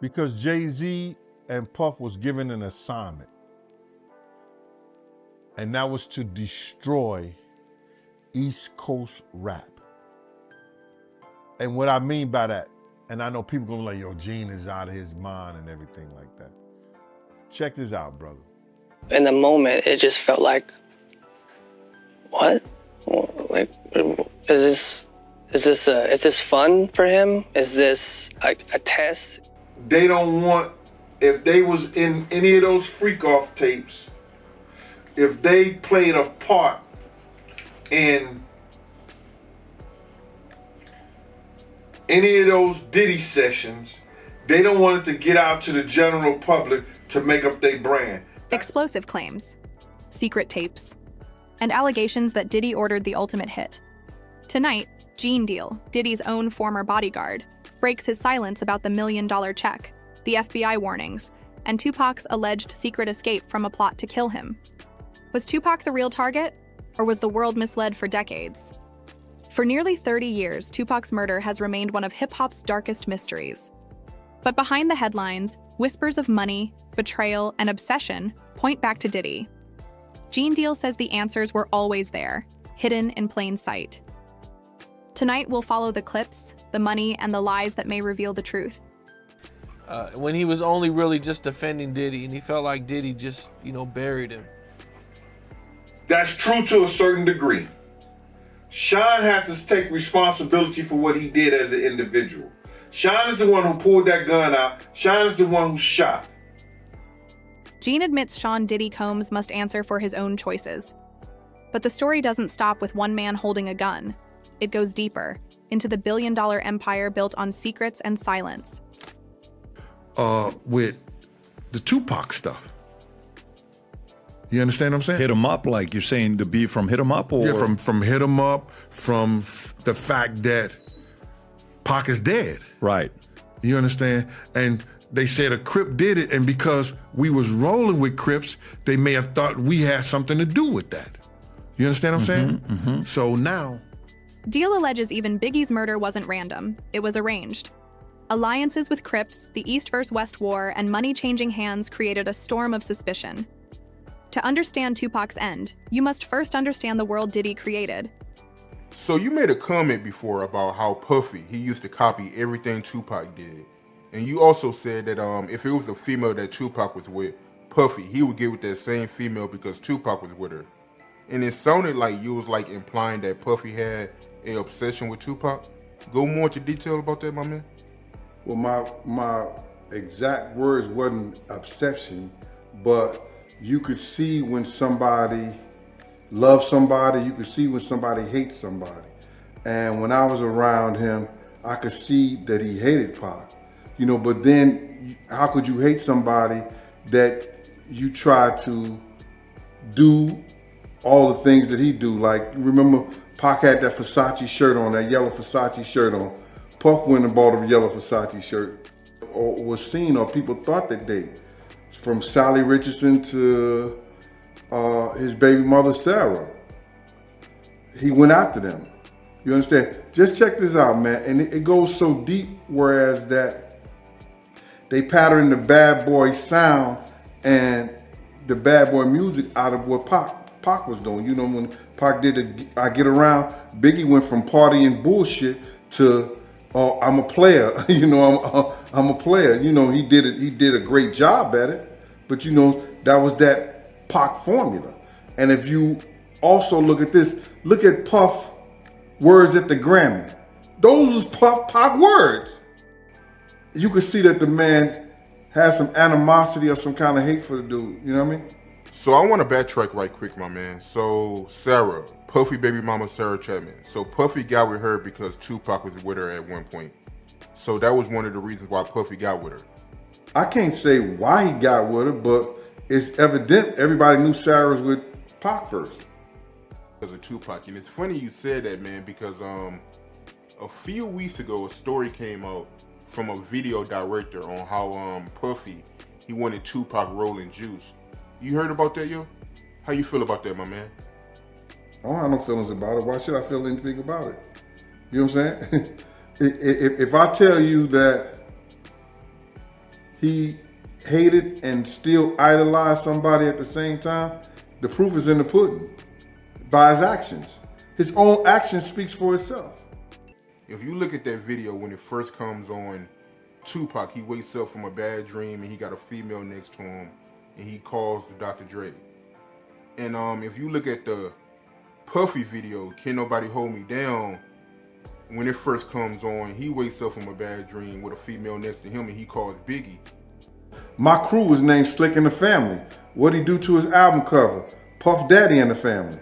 Because Jay-Z and Puff was given an assignment. And that was to destroy East Coast rap. And what I mean by that, and I know people gonna be like, yo, Gene is out of his mind and everything like that. Check this out, brother. In the moment, it just felt like, what? Like, is this fun for him? Is this a test? They don't want, if they was in any of those freak off tapes, if they played a part in any of those Diddy sessions, they don't want it to get out to the general public to make up their brand. Explosive claims, secret tapes, and allegations that Diddy ordered the ultimate hit. Tonight, Gene Deal, Diddy's own former bodyguard, breaks his silence about the $1 million check, the FBI warnings, and Tupac's alleged secret escape from a plot to kill him. Was Tupac the real target, or was the world misled for decades? For nearly 30 years, Tupac's murder has remained one of hip-hop's darkest mysteries. But behind the headlines, whispers of money, betrayal, and obsession point back to Diddy. Gene Deal says the answers were always there, hidden in plain sight. Tonight, we'll follow the clips, the money, and the lies that may reveal the truth. When he was only really just defending Diddy, and he felt like Diddy just, buried him. That's true to a certain degree. Sean had to take responsibility for what he did as an individual. Sean is the one who pulled that gun out. Sean is the one who shot. Gene admits Sean Diddy Combs must answer for his own choices. But the story doesn't stop with one man holding a gun. It goes deeper, into the billion-dollar empire built on secrets and silence. With the Tupac stuff. You understand what I'm saying? Hit 'em up, like you're saying, the beef from Hit 'em Up? Or? Yeah, from Hit 'em Up, from the fact that Pac is dead. Right. You understand? And they said a Crip did it, and because we was rolling with Crips, they may have thought we had something to do with that. You understand what I'm saying? Mm-hmm. So now... Deal alleges even Biggie's murder wasn't random. It was arranged. Alliances with Crips, the East vs. West War, and money-changing hands created a storm of suspicion. To understand Tupac's end, you must first understand the world Diddy created. So you made a comment before about how Puffy, he used to copy everything Tupac did. And you also said that if it was a female that Tupac was with, Puffy, he would get with that same female because Tupac was with her. And it sounded like you was implying that Puffy had an obsession with Tupac. Go more into detail about that, my man. Well, my exact words wasn't obsession, but you could see when somebody loves somebody, you could see when somebody hates somebody. And when I was around him, I could see that he hated Pac. But then how could you hate somebody that you try to do all the things that he do? Like, remember Pac had that Versace shirt on, that yellow Versace shirt on. Puff went and bought a yellow Versace shirt, or was seen, or people thought that they, from Sally Richardson to his baby mother, Sarah. He went after them. You understand? Just check this out, man. And it goes so deep, whereas that they patterned the bad boy sound and the bad boy music out of what Pac was doing. When Pac did I Get Around, Biggie went from partying bullshit to I'm a player. I'm a player. He did it. He did a great job at it. But that was that Pac formula. And if you also look at this, look at Puff words at the Grammy. Those was Pac words. You could see that the man has some animosity or some kind of hate for the dude. You know what I mean? So I want to backtrack right quick, my man. So Sarah, Puffy baby mama Sarah Chapman. So Puffy got with her because Tupac was with her at one point. So that was one of the reasons why Puffy got with her. I can't say why he got with her, but it's evident everybody knew Sarah was with Pac first. Because of Tupac. And it's funny you said that, man, because a few weeks ago, a story came out from a video director on how Puffy, he wanted Tupac rolling juice. You heard about that, yo? How you feel about that, my man? I don't have no feelings about it. Why should I feel anything about it? You know what I'm saying? If I tell you that he hated and still idolized somebody at the same time, the proof is in the pudding by his actions. His own action speaks for itself. If you look at that video when it first comes on, Tupac, he wakes up from a bad dream and he got a female next to him and he calls Dr. Dre. And if you look at the Puffy video, Can't Nobody Hold Me Down, when it first comes on, he wakes up from a bad dream with a female next to him and he calls Biggie. My crew was named Slick and the Family. What'd he do to his album cover? Puff Daddy and the Family.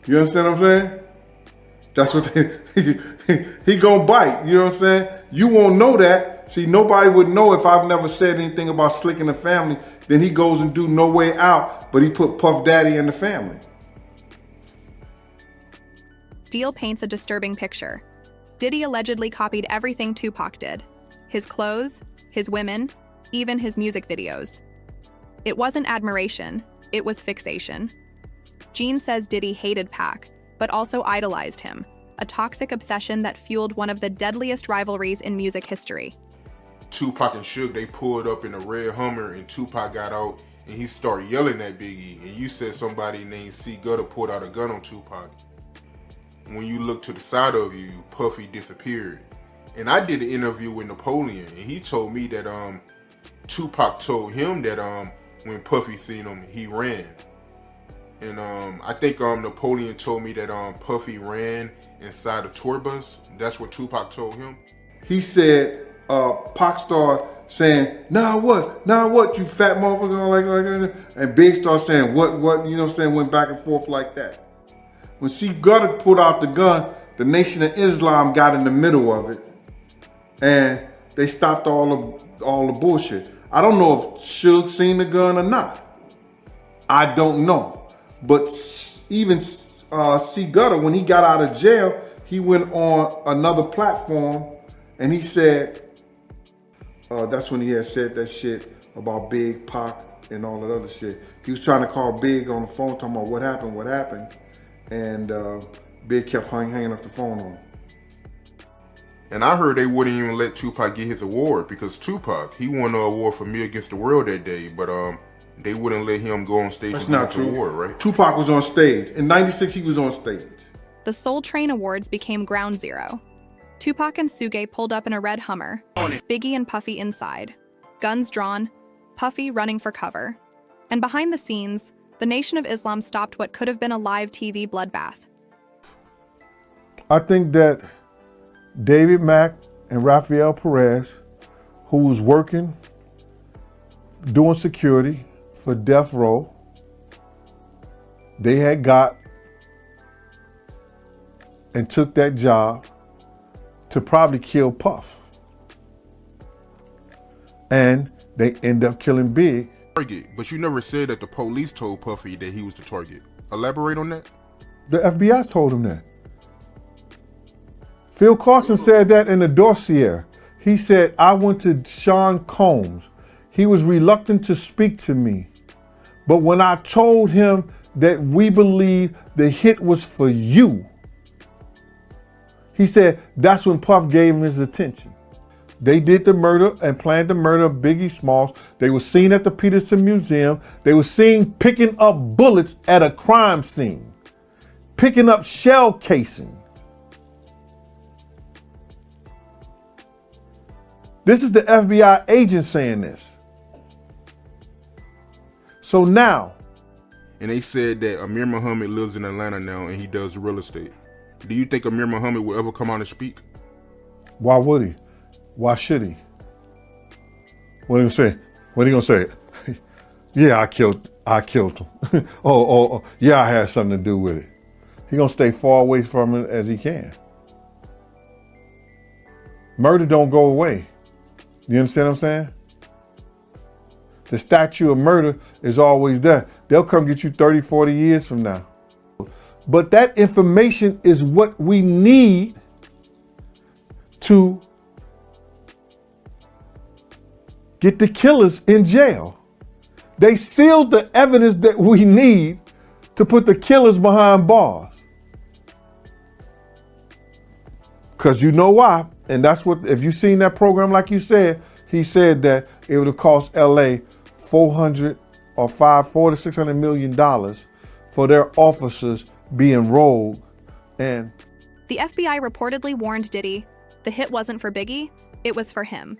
You understand what I'm saying? That's what he gonna bite, you know what I'm saying? You won't know that. See, nobody would know if I've never said anything about Slick and the Family. Then he goes and do No Way Out, but he put Puff Daddy and the Family. Deal paints a disturbing picture. Diddy allegedly copied everything Tupac did. His clothes, his women, even his music videos. It wasn't admiration, it was fixation. Gene says Diddy hated Pac, but also idolized him, a toxic obsession that fueled one of the deadliest rivalries in music history. Tupac and Suge, they pulled up in a red Hummer and Tupac got out and he started yelling at Biggie. And you said somebody named C. Gutter pulled out a gun on Tupac. When you look to the side of you, Puffy disappeared. And I did an interview with Napoleon and he told me that Tupac told him that when Puffy seen him, he ran. And I think Napoleon told me that Puffy ran inside a tour bus. That's what Tupac told him. He said, Pac started saying, nah what, you fat motherfucker, like, and Big started saying, what, you know what I'm saying, went back and forth like that. When C. Gutter pulled out the gun, the Nation of Islam got in the middle of it, and they stopped all the bullshit. I don't know if Suge seen the gun or not. I don't know. But even C. Gutter, when he got out of jail, he went on another platform and he said, that's when he had said that shit about Big, Pac, and all that other shit. He was trying to call Big on the phone, talking about what happened. And Big kept hanging up the phone on him. And I heard they wouldn't even let Tupac get his award because Tupac, he won an award for Me Against the World that day, but they wouldn't let him go on stage. That's and not get the true. award, right? Tupac was on stage. In '96, he was on stage. The Soul Train Awards became ground zero. Tupac and Suge pulled up in a red Hummer, Biggie and Puffy inside, guns drawn, Puffy running for cover. And behind the scenes, the Nation of Islam stopped what could have been a live TV bloodbath. I think that David Mack and Rafael Perez, who was working, doing security for Death Row, they had got and took that job to probably kill Puff. And they end up killing Big. Target, but you never said that the police told Puffy that he was the target. Elaborate on that. The FBI told him that. Phil Carson said that in the dossier. He said, I went to Sean Combs. He was reluctant to speak to me. But when I told him that we believe the hit was for you, he said that's when Puff gave him his attention. They did the murder and planned the murder of Biggie Smalls. They were seen at the Peterson Museum. They were seen picking up bullets at a crime scene, picking up shell casing. This is the FBI agent saying this. So now. And they said that Amir Muhammad lives in Atlanta now and he does real estate. Do you think Amir Muhammad will ever come out and speak? Why would he? Why should he? What are you gonna say? What are you gonna say? Yeah, I killed him. oh, yeah, I had something to do with it. He gonna stay far away from it as he can. Murder don't go away. You understand what I'm saying? The statute of murder is always there. They'll come get you 30, 40 years from now. But that information is what we need to get the killers in jail. They sealed the evidence that we need to put the killers behind bars. Because you know why? And that's what, if you seen that program, like you said, he said that it would have cost LA $400 to $600 million for their officers being rogue. And The FBI reportedly warned Diddy the hit wasn't for Biggie, it was for him.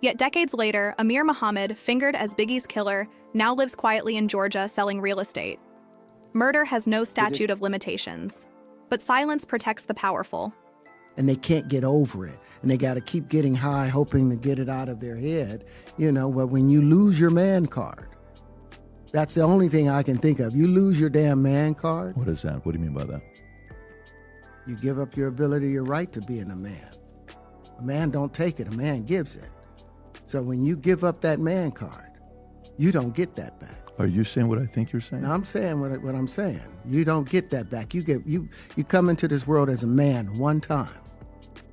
Yet decades later, Amir Muhammad, fingered as Biggie's killer, now lives quietly in Georgia selling real estate. Murder has no statute of limitations, but silence protects the powerful. And they can't get over it. And they got to keep getting high, hoping to get it out of their head. You know, but when you lose your man card, that's the only thing I can think of. You lose your damn man card. What is that? What do you mean by that? You give up your ability, your right to being a man. A man don't take it, a man gives it. So when you give up that man card, you don't get that back. Are you saying what I think you're saying? Now, I'm saying what I'm saying. You don't get that back. You come into this world as a man one time.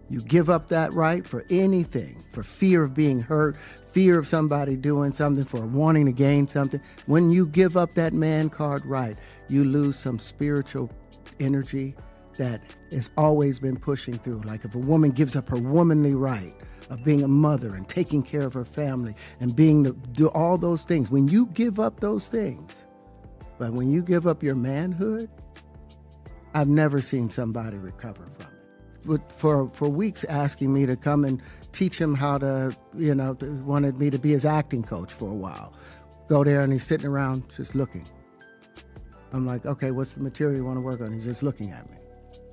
You give up that right for anything, for fear of being hurt, fear of somebody doing something, for wanting to gain something. When you give up that man card right, you lose some spiritual energy that has always been pushing through. Like if a woman gives up her womanly right of being a mother and taking care of her family and do all those things. When you give up those things, but when you give up your manhood, I've never seen somebody recover from it. But for weeks asking me to come and teach him how to, wanted me to be his acting coach for a while. Go there and he's sitting around just looking. I'm like, okay, what's the material you want to work on? He's just looking at me.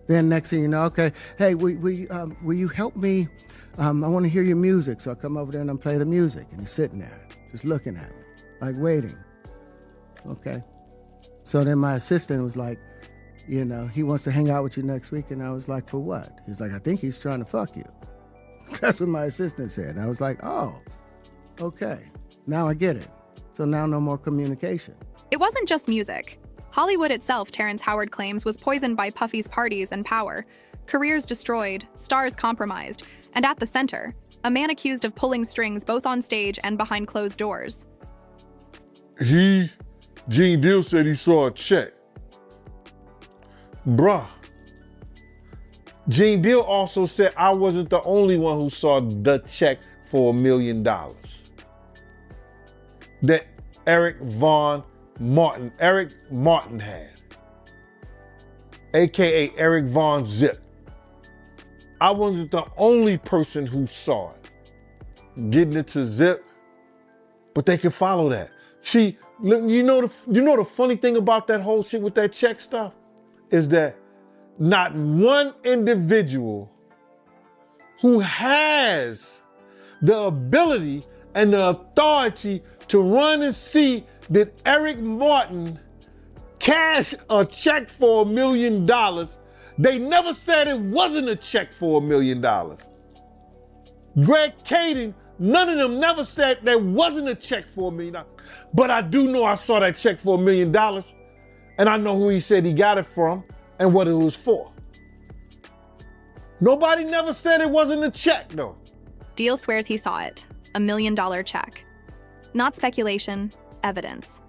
Then next thing you know, okay, hey, will you help me? I want to hear your music. So I come over there and I play the music. And he's sitting there, just looking at me, like waiting. Okay. So then my assistant was like, he wants to hang out with you next week. And I was like, for what? He's like, I think he's trying to fuck you. That's what my assistant said. And I was like, oh, okay. Now I get it. So now no more communication. It wasn't just music. Hollywood itself, Terrence Howard claims, was poisoned by Puffy's parties and power. Careers destroyed, stars compromised, and at the center, a man accused of pulling strings both on stage and behind closed doors. Gene Deal said he saw a check. Bruh. Gene Deal also said I wasn't the only one who saw the check for $1 million. That Eric Martin had, AKA Eric Von Zip. I wasn't the only person who saw it. Getting it to Zip, but they can follow that. See, you know the funny thing about that whole shit with that check stuff is that not one individual who has the ability and the authority to run and see that Eric Martin cashed a check for $1 million. They never said it wasn't a check for $1 million. Greg Caden, none of them never said there wasn't a check for $1 million. But I do know I saw that check for $1 million, and I know who he said he got it from and what it was for. Nobody never said it wasn't a check, though. Deal swears he saw it, $1 million check. Not speculation, evidence.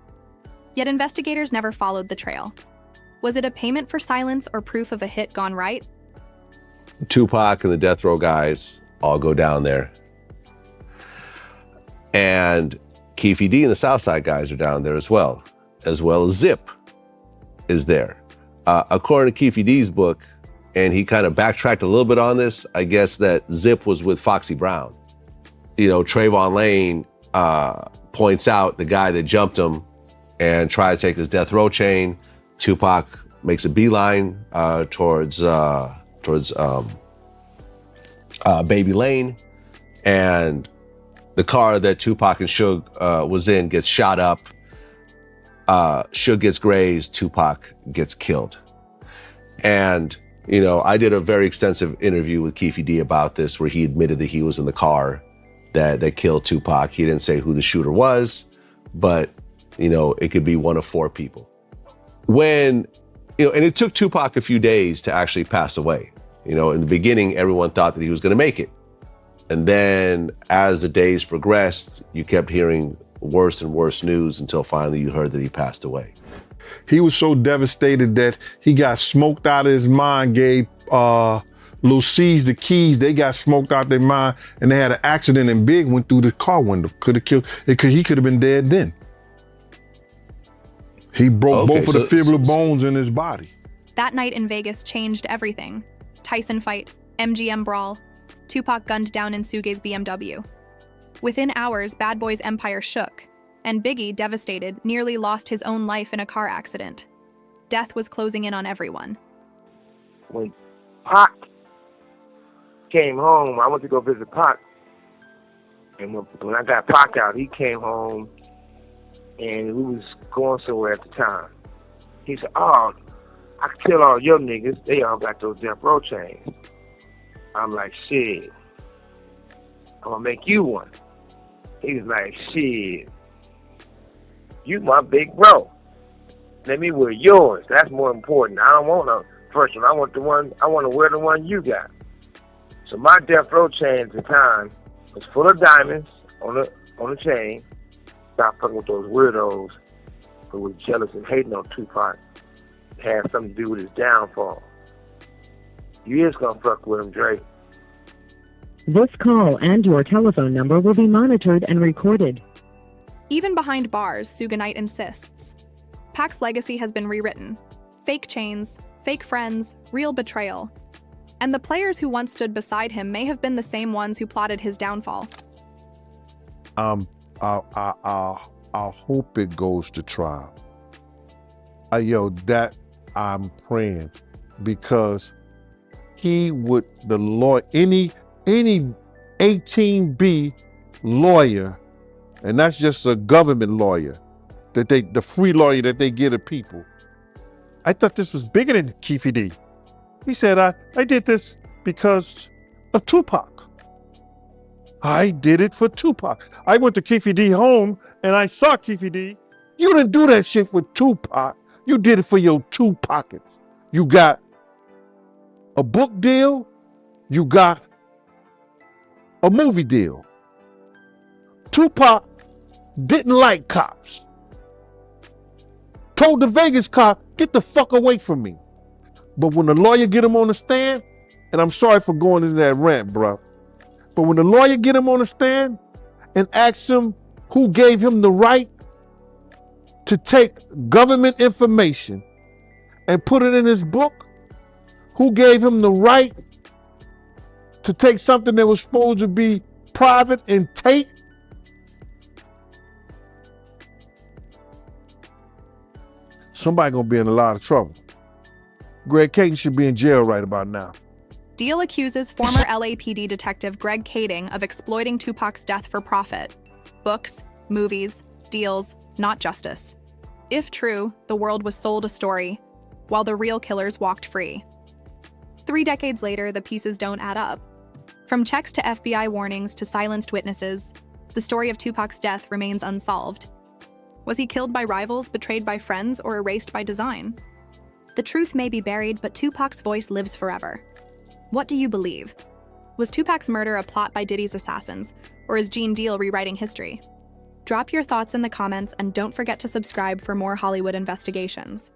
Yet investigators never followed the trail. Was it a payment for silence or proof of a hit gone right? Tupac and the Death Row guys all go down there. And Keefe D and the Southside guys are down there as well as Zip is there. According to Keefe D's book, and he kind of backtracked a little bit on this, I guess that Zip was with Foxy Brown. Trayvon Lane points out the guy that jumped him and tried to take his death row chain. Tupac makes a beeline towards Baby Lane, and the car that Tupac and Suge was in gets shot up. Suge gets grazed, Tupac gets killed. And, I did a very extensive interview with Keefe D about this, where he admitted that he was in the car that killed Tupac. He didn't say who the shooter was, but, it could be one of four people. And it took Tupac a few days to actually pass away. In the beginning, everyone thought that he was going to make it. And then as the days progressed, you kept hearing worse and worse news until finally you heard that he passed away. He was so devastated that he got smoked out of his mind, gave Lil C's the keys, they got smoked out their mind, and they had an accident, and Big went through the car window. Could have killed. He could have been dead then. He broke both of the fibular bones in his body. That night in Vegas changed everything. Tyson fight, MGM brawl, Tupac gunned down in Suge's BMW. Within hours, Bad Boy's empire shook, and Biggie, devastated, nearly lost his own life in a car accident. Death was closing in on everyone. When Pac came home, I went to go visit Pac, and when I got Pac out, he came home, and we was going somewhere at the time. He said, "Oh, I can tell all your niggas, they all got those death row chains." I'm like, "Shit, I'm gonna make you one." He was like, "Shit, you my big bro. Let me wear yours. That's more important. I don't want a first one. I want to wear the one you got." So my death row chain at the time was full of diamonds on the chain. Stop fucking with those weirdos who was jealous and hating on Tupac. It had something to do with his downfall. You is gonna fuck with him, Dre. This call and your telephone number will be monitored and recorded. Even behind bars, Suge Knight insists. Pac's legacy has been rewritten. Fake chains, fake friends, real betrayal. And the players who once stood beside him may have been the same ones who plotted his downfall. I hope it goes to trial. That I'm praying, because the lawyer, any 18B lawyer, and that's just a government lawyer, the free lawyer that they give to people. I thought this was bigger than Keefe D. He said, I did this because of Tupac. I did it for Tupac. I went to Keefe D home and I saw Keefe D. You didn't do that shit with Tupac. You did it for your two pockets. You got a book deal. You got a movie deal. Tupac didn't like cops. Told the Vegas cop, get the fuck away from me. But when the lawyer get him on the stand, and I'm sorry for going into that rant, bro, but when the lawyer get him on the stand and asks him who gave him the right to take government information and put it in his book, who gave him the right to take something that was supposed to be private and take, somebody gonna be in a lot of trouble. Greg Caton should be in jail right about now. Deal accuses former LAPD detective Greg Kading of exploiting Tupac's death for profit. Books, movies, deals, not justice. If true, the world was sold a story, while the real killers walked free. 3 decades later, the pieces don't add up. From checks to FBI warnings to silenced witnesses, the story of Tupac's death remains unsolved. Was he killed by rivals, betrayed by friends, or erased by design? The truth may be buried, but Tupac's voice lives forever. What do you believe? Was Tupac's murder a plot by Diddy's assassins, or is Gene Deal rewriting history? Drop your thoughts in the comments and don't forget to subscribe for more Hollywood investigations.